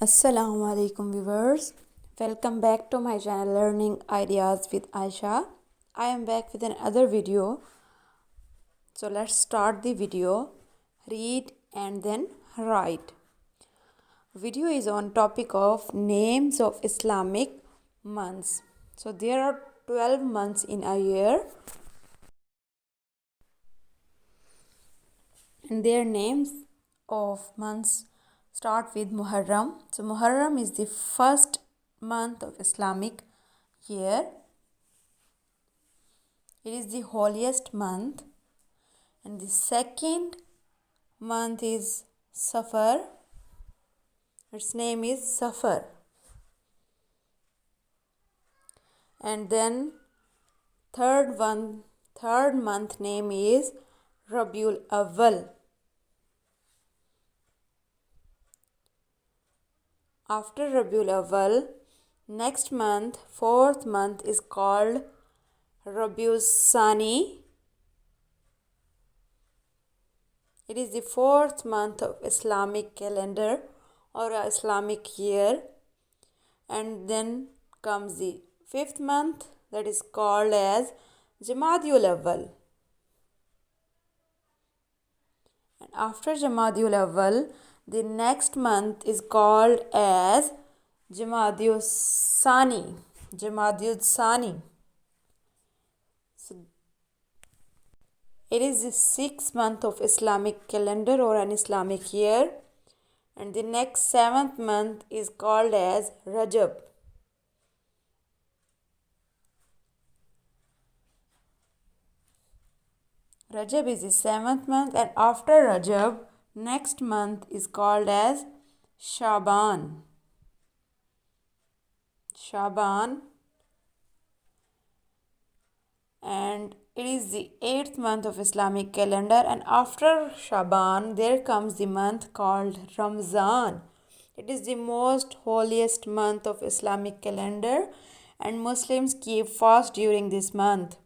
Assalamu alaikum viewers. Welcome back to my channel Learning Ideas with Aisha. I am back with another video. So let's start the video. Read and then write. Video is on topic of names of Islamic months. So there are 12 months in a year. And their names of months start with Muharram. So Muharram is the first month of Islamic year. It is the holiest month. And the second month is Safar. Its name is Safar. And then third month name is Rabiul Awwal. After Rabiul Awwal, next month, fourth month is called Rabiul Sani. It is the fourth month of Islamic calendar or Islamic year. And then comes the fifth month, that is called as Jamadiul Awwal. And after Jamadiul Awwal, the next month is called as Jamadiul Sani. Jamadiul Sani. So it is the sixth month of Islamic calendar or an Islamic year. And the next seventh month is called as Rajab. Rajab is the seventh month, and after Rajab, next month is called as Shaban. Shaban. And it is the eighth month of Islamic calendar, and after Shaban, there comes the month called Ramzan. It is the most holiest month of Islamic calendar, and Muslims keep fast during this month.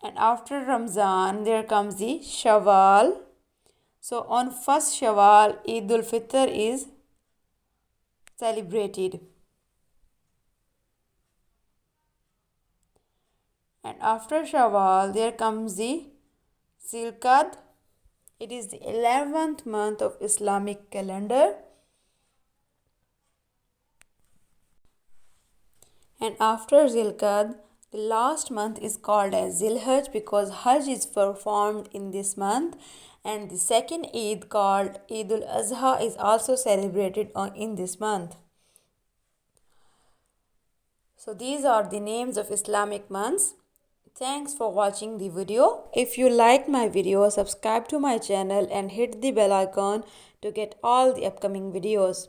And after Ramzan, there comes the Shawwal. So on first Shawwal, Eid al-Fitr is celebrated. And after Shawwal, there comes the Zilqad. It is the 11th month of Islamic calendar. And after Zilqad, the last month is called as Zilhajj because Hajj is performed in this month. And the second Eid called Eid al-Azha is also celebrated in this month. So these are the names of Islamic months. Thanks for watching the video. If you liked my video, subscribe to my channel and hit the bell icon to get all the upcoming videos.